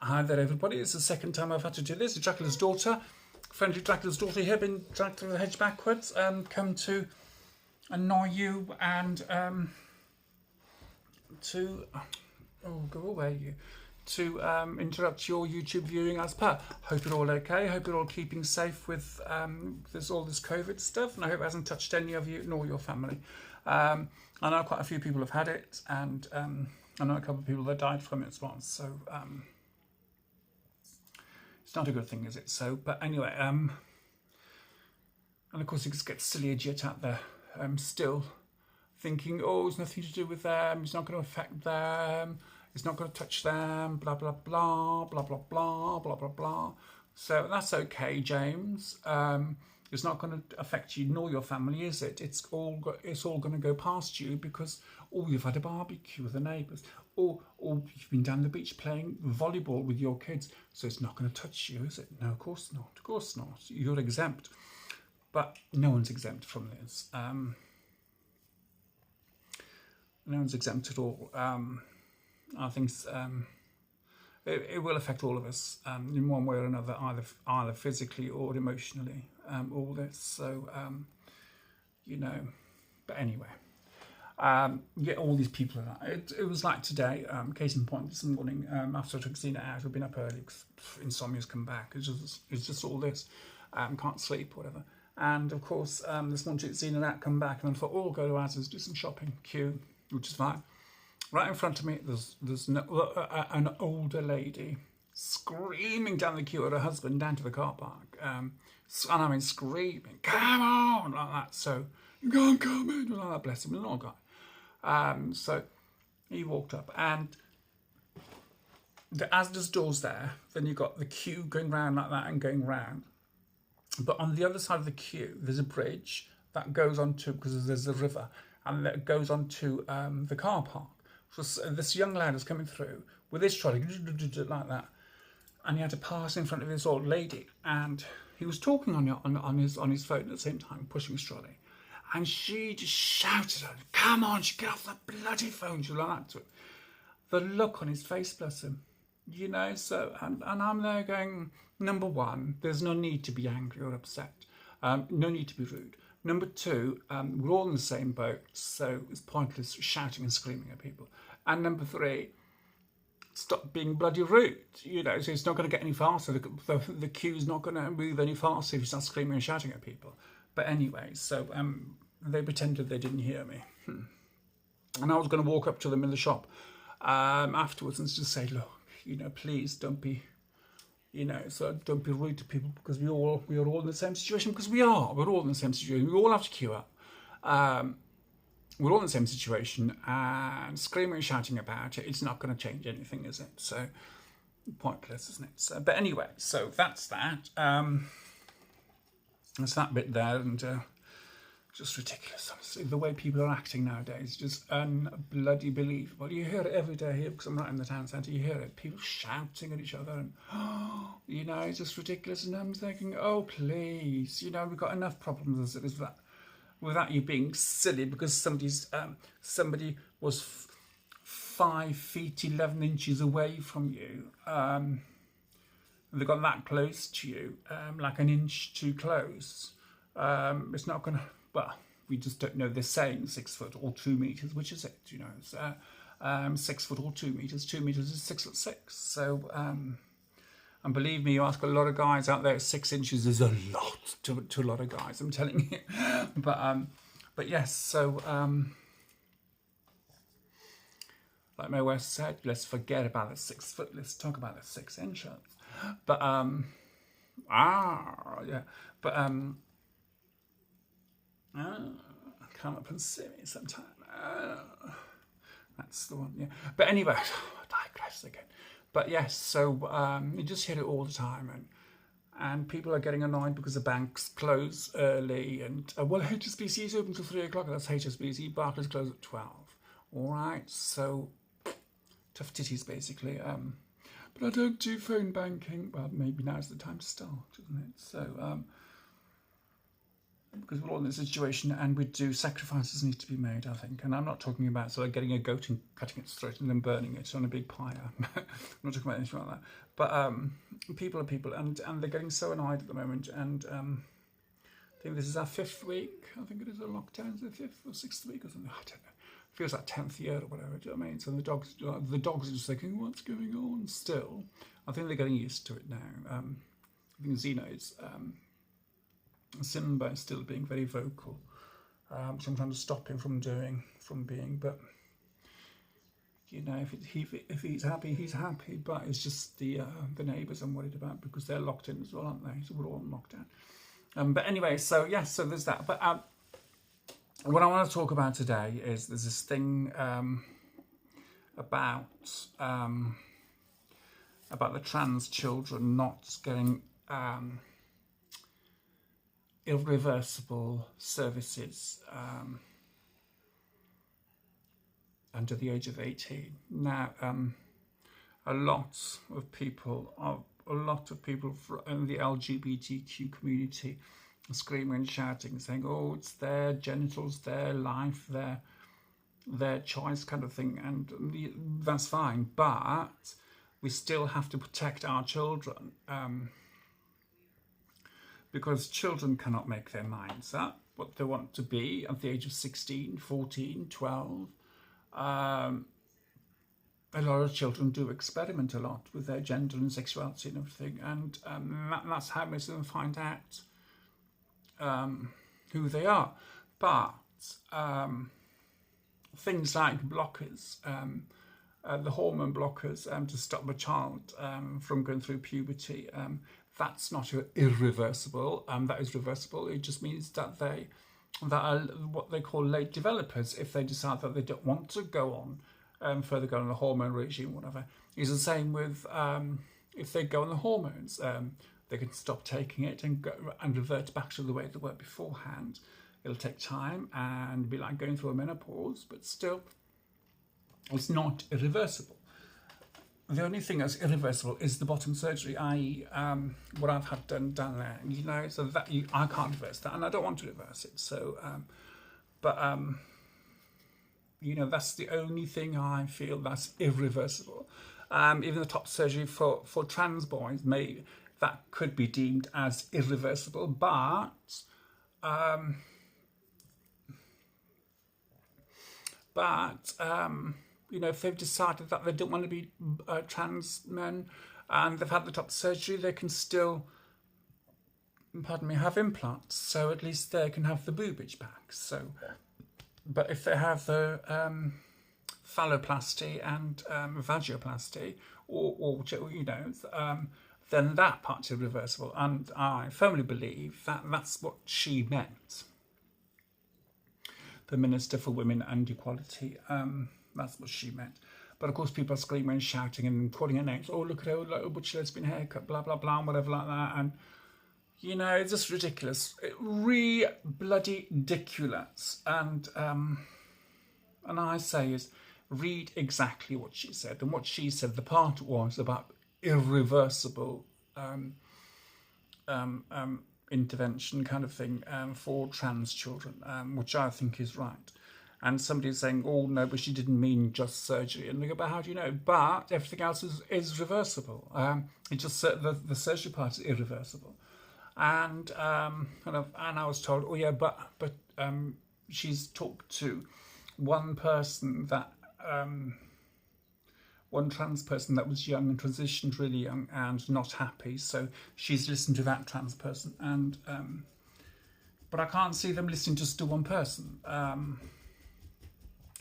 Hi there, everybody. It's the second time I've had to do this. Dracula's daughter, friendly Dracula's daughter here, been dragged through the hedge backwards, come to annoy you and to go away, you, to interrupt your YouTube viewing as per. Hope you're all okay. Hope you're all keeping safe with all this COVID stuff, and I hope it hasn't touched any of you nor your family. I know quite a few people have had it, and I know a couple of people that died from it as well. So. It's not a good thing, is it? So, but anyway, and of course it just gets silly idiot out there, still thinking, oh, it's nothing to do with them, it's not going to affect them, it's not going to touch them, blah, blah, blah, blah, blah, blah, blah, blah, blah. So that's okay, James. It's not going to affect you nor your family, is it? It's all going to go past you because, you've had a barbecue with the neighbours, or you've been down the beach playing volleyball with your kids, so it's not going to touch you, is it? No, of course not. Of course not. You're exempt, but no one's exempt from this. No one's exempt at all. I think it will affect all of us in one way or another, either physically or emotionally. All this, so But anyway. All these people. It was like today, case in point, this morning, after I took Zena out, we've been up early because insomnia's come back. It's just all this. Can't sleep, whatever. And of course, this morning took Zena out, come back, and I thought, go to Asda's, do some shopping, queue, which is fine. Right in front of me, there's an older lady screaming down the queue at her husband down to the car park. And I mean screaming, come on, like that. So, you can't come in, like that, bless him, an old guy. So he walked up, and the Asda's door's there. Then you've got the queue going round like that and going round. But on the other side of the queue, there's a bridge that goes onto, because there's a river, and that goes onto the car park. So this young lad is coming through with his trolley like that, and he had to pass in front of this old lady, and he was talking on his phone at the same time, pushing his trolley. And she just shouted at him, come on, she get off the bloody phone, she was like that to him. The look on his face, bless him. So, and I'm there going, number one, there's no need to be angry or upset. No need to be rude. Number two, we're all in the same boat, so it's pointless shouting and screaming at people. And number three, stop being bloody rude, so it's not going to get any faster. The queue's not going to move any faster if you start screaming and shouting at people. But anyway, so they pretended they didn't hear me. And I was going to walk up to them in the shop afterwards and just say, look, please don't be, don't be rude to people, because we are all in the same situation, because we're all in the same situation. We all have to queue up. We're all in the same situation, and screaming and shouting about it, it's not going to change anything, is it? So, pointless, isn't it? So, but anyway, so that's that. That's that bit there, and just ridiculous, honestly. The way people are acting nowadays, just unbloody believable. You hear it every day here, because I'm right in the town centre. You hear it, people shouting at each other, and it's just ridiculous. And I'm thinking, oh please, we've got enough problems as it is without you being silly because somebody was 5 feet 11 inches away from you. They got that close to you, like an inch too close. It's not going to, we just don't know. They're saying 6 foot or 2 meters, which is it, It's 6 foot or 2 meters. 2 meters is 6'6". So, and believe me, you ask a lot of guys out there, 6 inches is a lot to a lot of guys, I'm telling you. But yes, so, like my wife said, let's forget about the 6 foot, let's talk about the 6 inches. But come up and see me sometime. That's the one, yeah. But anyway, I digress again. But yes, so you just hear it all the time, and people are getting annoyed because the banks close early, and HSBC is open till 3 o'clock. That's HSBC. Barclays close at 12. All right, so tough titties basically. But I don't do phone banking. Well, maybe now's the time to start, isn't it? So, because we're all in this situation, and we do, sacrifices need to be made, I think. And I'm not talking about sort of getting a goat and cutting its throat and then burning it on a big pyre. I'm not talking about anything like that. But people are people, and they're getting so annoyed at the moment. And I think this is our 5th week. I think it is a lockdown. Is it 5th or 6th week or something? I don't know. Feels like 10th year or whatever. Do you know what I mean? So the dogs are just thinking, what's going on? Still, I think they're getting used to it now. I think Zeno's. Simba is still being very vocal, which I'm trying to stop him from being. But you know, if he's happy, he's happy. But it's just the neighbours I'm worried about, because they're locked in as well, aren't they? So we're all in lockdown. But anyway, so yes, so there's that. But what I want to talk about today is there's this thing about the trans children not getting irreversible services under the age of 18. Now, a lot of people in the LGBTQ community are screaming and shouting, saying, "Oh, it's their genitals, their life, their choice," kind of thing, and that's fine. But we still have to protect our children. Because children cannot make their minds up what they want to be at the age of 16, 14, 12. A lot of children do experiment a lot with their gender and sexuality and everything, and that's how most of them find out who they are. But things like blockers, the hormone blockers to stop a child from going through puberty, that's not irreversible. That is reversible. It just means that they are what they call late developers. If they decide that they don't want to go on further, go on the hormone regime, whatever. It's the same with if they go on the hormones. They can stop taking it and revert back to the way they were beforehand. It'll take time and be like going through a menopause, but still, it's not irreversible. The only thing that's irreversible is the bottom surgery, i.e. What I've had done down there, you know, so that I can't reverse that, and I don't want to reverse it. So, you know, that's the only thing I feel that's irreversible. Even the top surgery for trans boys, that could be deemed as irreversible, but you know, if they've decided that they don't want to be trans men and they've had the top surgery, they can still, have implants. So at least they can have the boobage back. So, but if they have the phalloplasty and vagioplasty, or you know, then that part's irreversible. And I firmly believe that that's what she meant. The Minister for Women and Equality. That's what she meant. But of course, people are screaming and shouting and calling her names. Oh, look at her little butch lesbian haircut, blah, blah, blah, and whatever like that. And, you know, it's just ridiculous. Bloody ridiculous. And I say is, read exactly what she said. And what she said, the part was about irreversible intervention kind of thing for trans children, which I think is right. And somebody's saying, oh, no, but she didn't mean just surgery. And they go, but how do you know? But everything else is reversible. It just the surgery part is irreversible. And I was told, oh, yeah, but she's talked to one person that, one trans person that was young and transitioned really young and not happy. So she's listened to that trans person. And but I can't see them listening just to one person.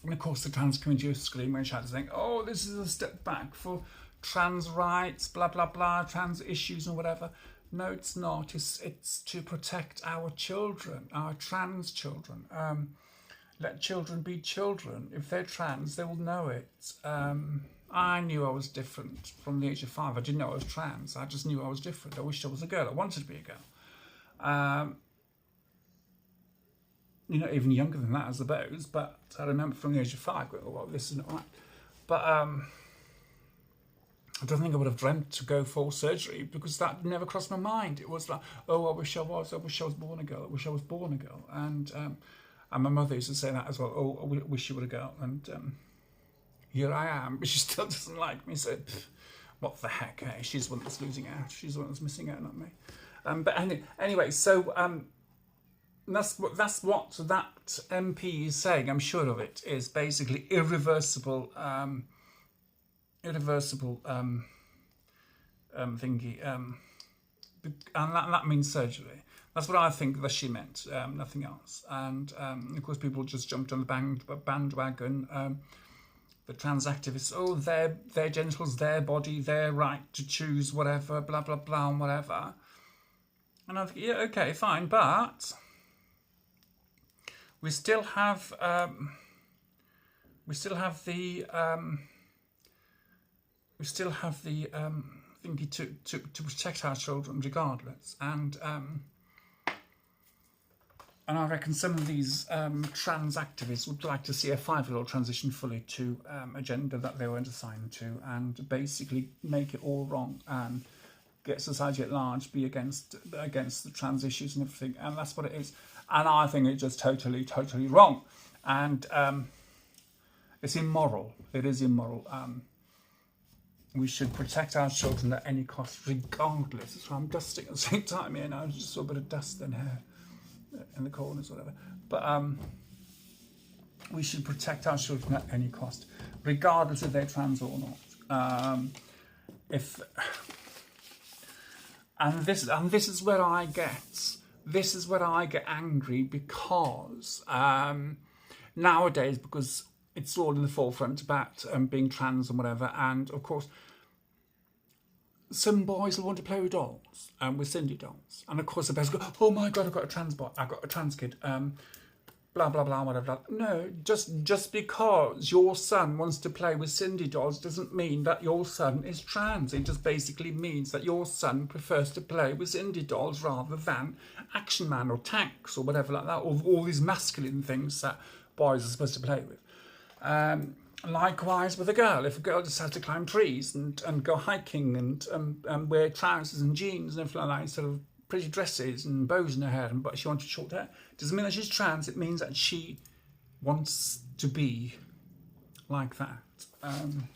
And of course, the trans community is screaming and shouting, saying, oh, this is a step back for trans rights, blah, blah, blah, trans issues and whatever. No, it's not. It's to protect our children, our trans children. Let children be children. If they're trans, they will know it. I knew I was different from the age of 5. I didn't know I was trans. I just knew I was different. I wished I was a girl. I wanted to be a girl. You know, even younger than that, I suppose. But I remember from the age of 5 going, oh, well, this is not right. But I don't think I would have dreamt to go for surgery because that never crossed my mind. It was like, oh, I wish I was born a girl. I wish I was born a girl. And my mother used to say that as well. Oh, I wish you were a girl. And here I am, but she still doesn't like me. So, what the heck? Eh? She's the one that's losing out. She's the one that's missing out, not me. But anyway, so that's what that MP is saying. I'm sure of it. Is basically irreversible. Thingy, and that means surgery. That's what I think that she meant, nothing else. And of course, people just jumped on the bandwagon. The trans activists, oh, their genitals, their body, their right to choose whatever, blah blah blah, and whatever. And I think, yeah, okay, fine, but we still have the thingy to protect our children regardless, and I reckon some of these trans activists would like to see a 5-year-old transition fully to a gender that they weren't assigned to, and basically make it all wrong and get society at large be against the trans issues and everything, and that's what it is. And I think it's just totally wrong, and it's immoral. It is immoral. We should protect our children at any cost, regardless. That's why I'm dusting at the same time here now. I just saw a bit of dust in here, in the corners, whatever. But we should protect our children at any cost, regardless if they're trans or not. And this is where I get angry, because nowadays, because it's all in the forefront about being trans and whatever, and of course some boys will want to play with dolls, with Cindy dolls, and of course the parents go, oh my god, I've got a trans boy, I've got a trans kid, blah blah blah, whatever. No, just because your son wants to play with Cindy dolls doesn't mean that your son is trans. It just basically means that your son prefers to play with Cindy dolls rather than Action Man or tanks or whatever like that, or all these masculine things that boys are supposed to play with. Likewise with a girl. If a girl just has to climb trees and go hiking and wear trousers and jeans and everything like that, instead of pretty dresses and bows in her hair, but she wanted short hair, doesn't mean that she's trans. It means that she wants to be like that. And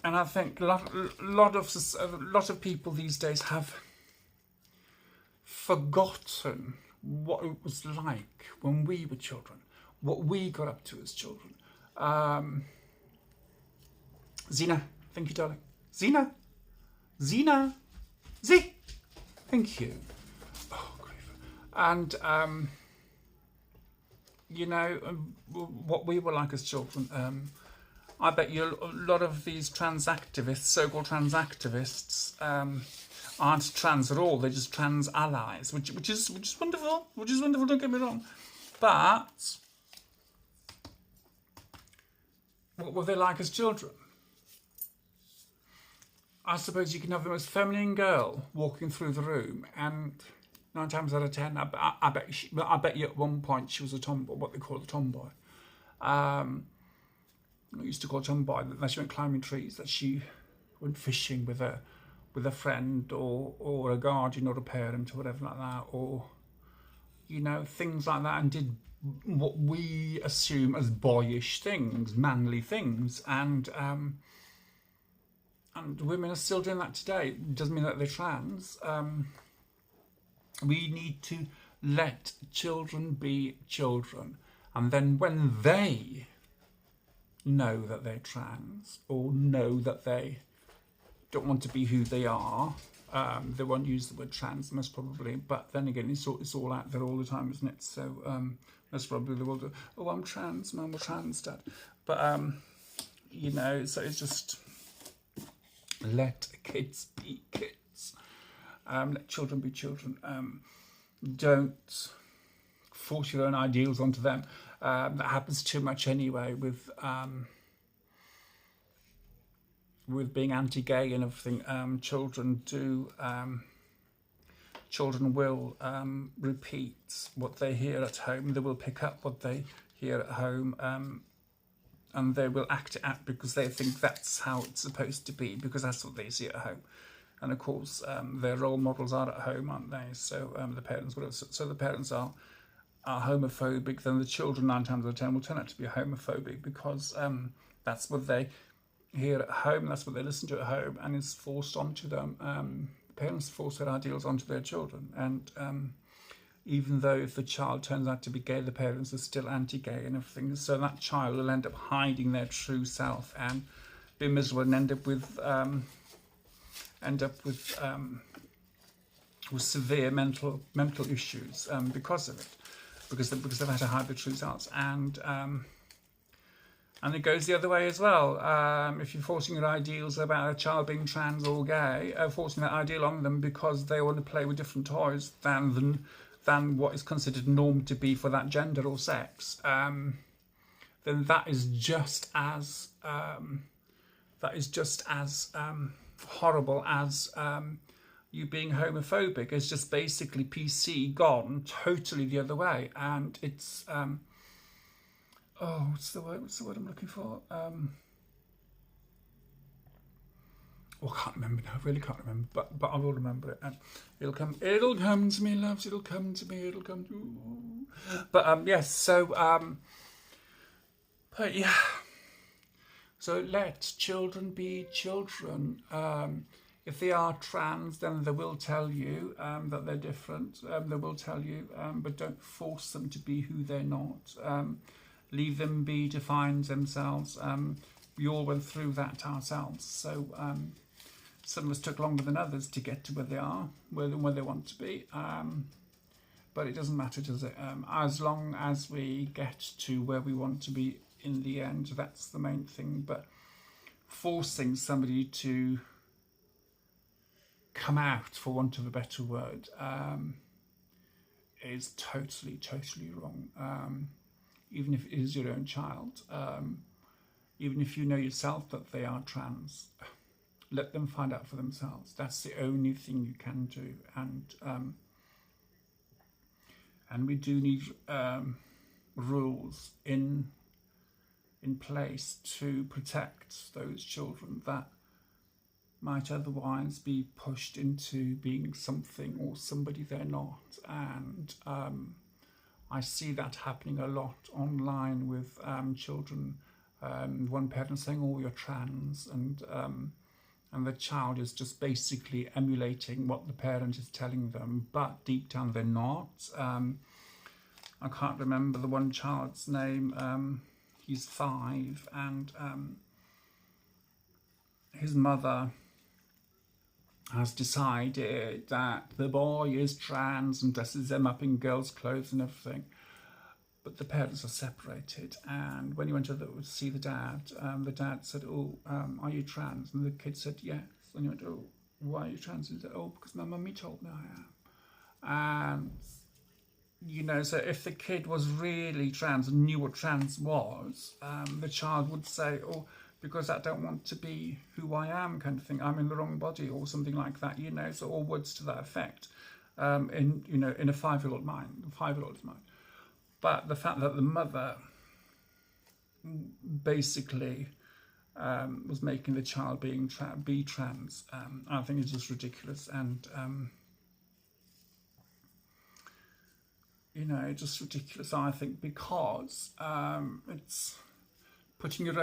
I think a lot of people these days have forgotten what it was like when we were children, what we got up to as children. Zena, thank you, darling. Zena, Z, thank you. Oh, great. And what we were like as children. I bet you a lot of these trans activists, so-called trans activists, aren't trans at all. They're just trans allies, which is wonderful. Which is wonderful. Don't get me wrong. But what were they like as children? I suppose you can have the most feminine girl walking through the room, and 9 times out of 10, I bet you at one point she was a tomboy, what they call a tomboy. I used to call tomboy that she went climbing trees, that she went fishing with a friend or a guardian or a parent or whatever like that, or things like that, and did what we assume as boyish things, manly things, and women are still doing that today. It doesn't mean that they're trans. We need to let children be children, and then when they know that they're trans, or know that they don't want to be who they are, they won't use the word trans most probably, but then again it's all out there all the time, isn't it? So most probably they will do, oh, I'm trans, mum, or trans dad, but so it's just let kids be kids, let children be children. Don't force your own ideals onto them. That happens too much anyway with being anti-gay and everything. Children will repeat what they hear at home. They will pick up what they hear at home, and they will act it out because they think that's how it's supposed to be, because that's what they see at home. And of course, their role models are at home, aren't they? So the parents are homophobic. Then the children 9 times out of 10 will turn out to be homophobic because that's what they hear at home, that's what they listen to at home, and it's forced onto them. Parents force their ideals onto their children, and even though if the child turns out to be gay, the parents are still anti-gay and everything. So that child will end up hiding their true self and be miserable and end up with severe mental issues because of it, because they've had to hide their true selves. And it goes the other way as well. If you're forcing your ideals about a child being trans or gay, forcing that ideal on them because they want to play with different toys than what is considered norm to be for that gender or sex, then that is just as horrible as you being homophobic. It's just basically PC gone totally the other way, and it's what's the word I'm looking for? I can't remember now. I really can't remember, but I will remember it. And it'll come to me, loves. It'll come to me. It'll come to. But yes. So but yeah. So let children be children. If they are trans, then they will tell you that they're different. They will tell you, but don't force them to be who they're not. Leave them be to find themselves. We all went through that ourselves. So some of us took longer than others to get to where they are, where they want to be. But it doesn't matter, does it? As long as we get to where we want to be in the end, that's the main thing. But forcing somebody to come out, for want of a better word, is totally wrong. Even if it is your own child, even if you know yourself that they are trans, let them find out for themselves. That's the only thing you can do. And we do need rules in place to protect those children that might otherwise be pushed into being something or somebody they're not. And I see that happening a lot online with children. One parent saying, "Oh, you're trans," and the child is just basically emulating what the parent is telling them, but deep down they're not. I can't remember the one child's name. He's 5, and his mother has decided that the boy is trans and dresses him up in girls' clothes and everything. But the parents are separated, and when he went to see the dad said, "Oh, are you trans?" And the kid said, "Yes." And he went, "Oh, why are you trans?" And he said, "Oh, because my mummy told me I am." And so if the kid was really trans and knew what trans was, the child would say, "Oh, because I don't want to be who I am," kind of thing. "I'm in the wrong body," or something like that. So all words to that effect. In a 5-year-old's mind. But the fact that the mother basically was making the child be trans, I think is just ridiculous. And just ridiculous, I think, because it's forcing your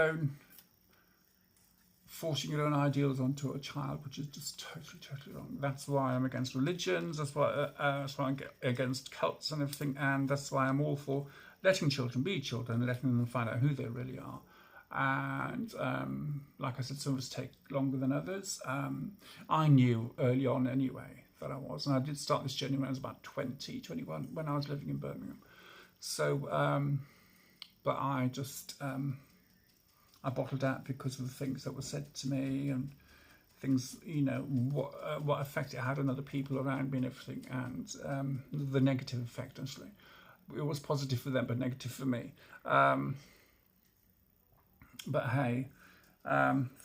own ideals onto a child, which is just totally wrong. That's why I'm against religions. That's why I'm against cults and everything. And that's why I'm all for letting children be children and letting them find out who they really are. And like I said, some of us take longer than others. I knew early on anyway that I was, and I did start this journey when I was about 20, 21, when I was living in Birmingham. So, but I just I bottled out because of the things that were said to me and things, what effect it had on other people around me and everything, and the negative effect, actually. It was positive for them, but negative for me. But hey,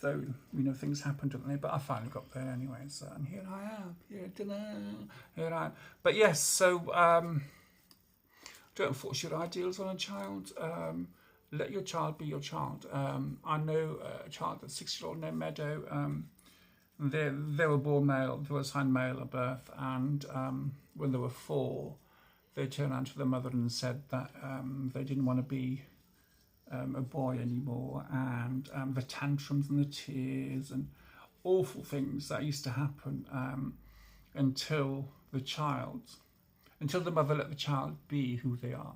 so, things happen, don't they? But I finally got there anyway, so, and here I am, here I am. But yes, so don't force your ideals on a child. Let your child be your child. I know a child that's 6-year-old named Meadow. They were born male, they were assigned male at birth, and when they were 4, they turned around to their mother and said that they didn't want to be a boy anymore, and the tantrums and the tears and awful things that used to happen until the mother let the child be who they are.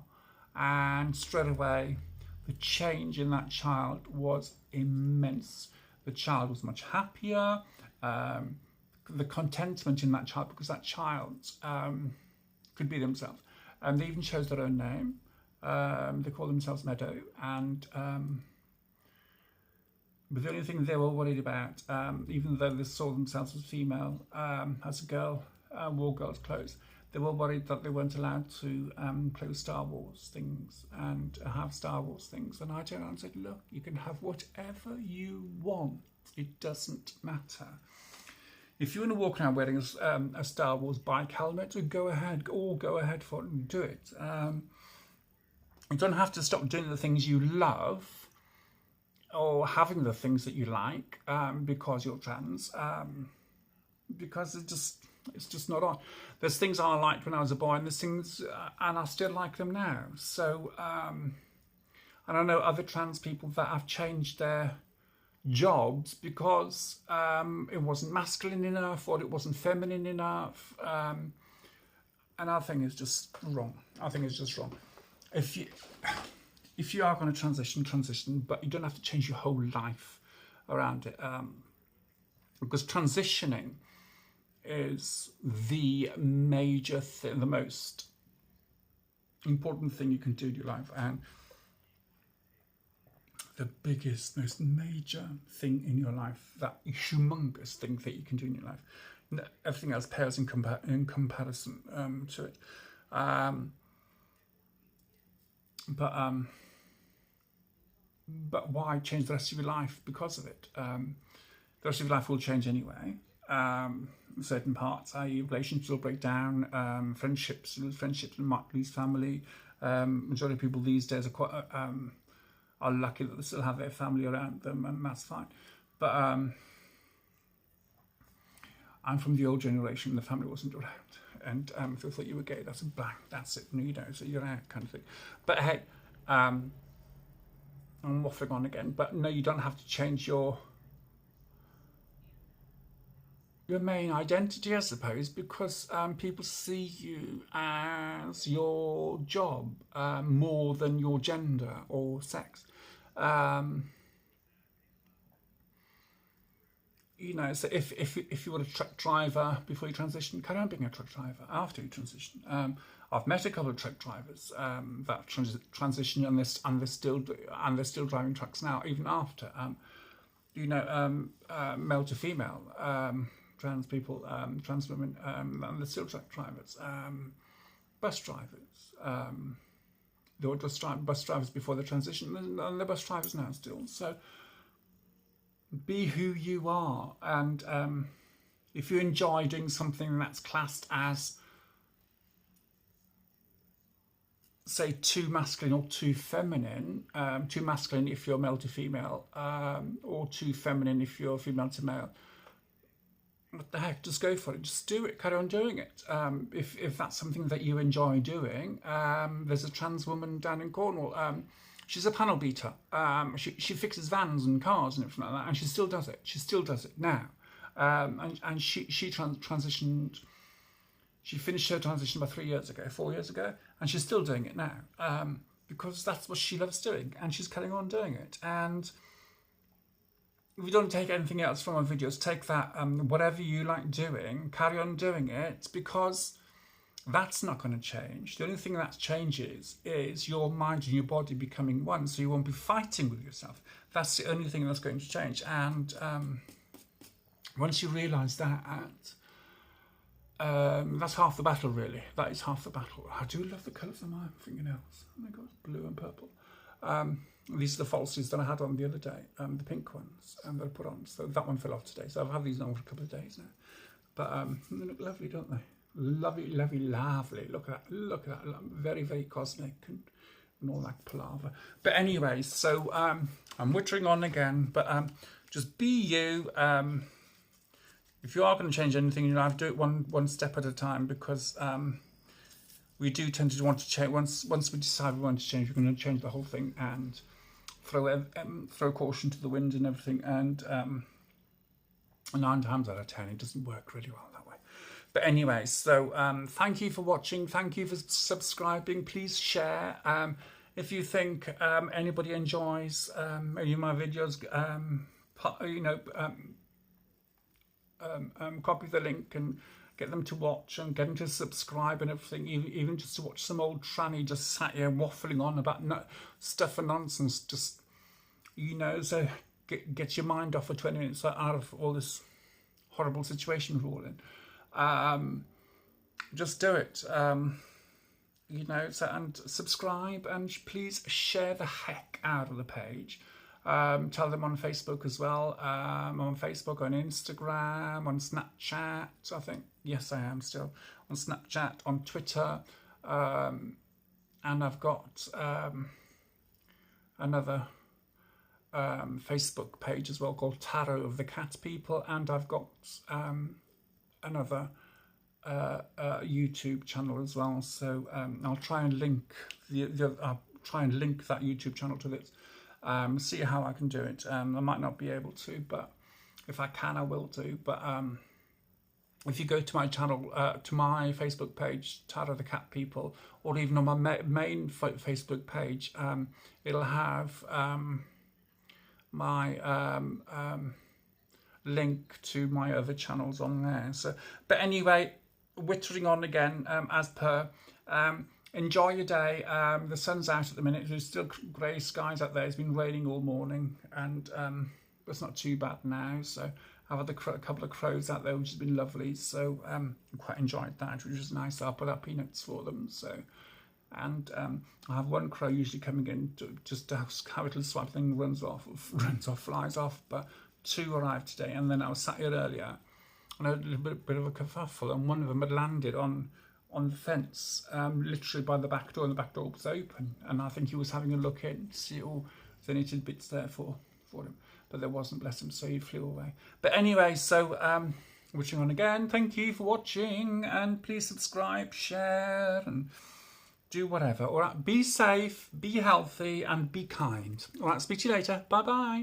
And straight away, the change in that child was immense. The child was much happier. The contentment in that child, because that child could be themselves. They even chose their own name. They call themselves Meadow. And but the only thing they were worried about, even though they saw themselves as female, as a girl, wore girls' clothes, they were worried that they weren't allowed to play with Star Wars things and have Star Wars things. And I turned around and said, look, you can have whatever you want. It doesn't matter. If you want to walk around wearing a Star Wars bike helmet, go ahead for it and do it. You don't have to stop doing the things you love or having the things that you like because you're trans, because it's just not on. There's things I liked when I was a boy, and there's things, and I still like them now. So, and I know other trans people that have changed their jobs because it wasn't masculine enough or it wasn't feminine enough, and I think it's just wrong. I think it's just wrong. If you are going to transition, but you don't have to change your whole life around it, because transitioning is the major thing, the most important thing you can do in your life, and the biggest, most major thing in your life, that humongous thing that you can do in your life. Everything else pales in comparison to it. But why change the rest of your life because of it? The rest of your life will change anyway. Certain parts, i.e. relationships will break down, friendships might lose family. Majority of people these days are lucky that they still have their family around them, and that's fine. But I'm from the old generation, the family wasn't around. And if they thought you were gay, that's a bang, that's it, so you're out, kind of thing. But hey, I'm waffling on again, but no, you don't have to change your main identity, I suppose, because people see you as your job more than your gender or sex. So if you were a truck driver before you transition, carry on being a truck driver after you transition. I've met a couple of truck drivers that transitioned, and they're still driving trucks now, even after. Male to female. Trans people, trans women, and they're still truck drivers, bus drivers. They were just bus drivers before the transition, and they're bus drivers now still. So be who you are, and if you enjoy doing something that's classed as, say, too masculine or too feminine, too masculine if you're male to female, or too feminine if you're female to male, what the heck, just go for it, just do it, carry on doing it. If that's something that you enjoy doing, there's a trans woman down in Cornwall, she's a panel beater, she fixes vans and cars and everything like that, and she still does it now, and she transitioned, she finished her transition about 4 years ago, and she's still doing it now, because that's what she loves doing, and she's carrying on doing it. And if you don't take anything else from our videos, take that, whatever you like doing, carry on doing it, because that's not going to change. The only thing that changes is your mind and your body becoming one, so you won't be fighting with yourself. That's the only thing that's going to change. And once you realise that, that's half the battle, really. That is half the battle. I do love the colours of my fingernails. Oh my God, blue and purple. These are the falsies that I had on the other day, the pink ones that I put on. So that one fell off today. So I've had these on for a couple of days now. But they look lovely, don't they? Lovely, lovely, lovely. Look at that. Very, very cosmic and and all that palaver. But anyway, so I'm wittering on again, but just be you. If you are going to change anything, you have to do it one step at a time, because we do tend to want to change. Once we decide we want to change, we're going to change the whole thing and throw caution to the wind and everything. And 9 times out of 10, it doesn't work really well that way. But anyway, so thank you for watching. Thank you for subscribing. Please share. If you think anybody enjoys any of my videos, copy the link and get them to watch and get them to subscribe and everything, even just to watch some old tranny just sat here waffling on about stuff and nonsense, just, so get your mind off for 20 minutes out of all this horrible situation we're all in. Just do it, so, and subscribe, and please share the heck out of the page. Tell them on Facebook as well. I'm on Facebook, on Instagram, on Snapchat, I think. Yes, I am still on Snapchat, on Twitter, and I've got another Facebook page as well called Tarot of the Cat People, and I've got another YouTube channel as well. So I'll try and link I'll try and link that YouTube channel to this. See how I can do it. I might not be able to, but if I can, I will do. But if you go to my channel, to my Facebook page, Tarot of the Cat People, or even on my main Facebook page, it'll have my link to my other channels on there. So, but anyway, wittering on again, as per. Enjoy your day. The sun's out at the minute. There's still grey skies out there. It's been raining all morning, and it's not too bad now. So I've had a couple of crows out there, which has been lovely. So I quite enjoyed that, which was nice. I'll put up peanuts for them. So, and I have one crow usually coming in just to have a little swipe thing, runs off, flies off. But 2 arrived today, and then I was sat here earlier, and I had a little bit of a kerfuffle, and one of them had landed on the fence, literally by the back door, and the back door was open, and I think he was having a look in to see all the any tidbits there for him, but there wasn't, bless him, so he flew away. But anyway, so watching on again, thank you for watching, and please subscribe, share, and do whatever. All right, be safe, be healthy, and be kind. All right, speak to you later. Bye bye.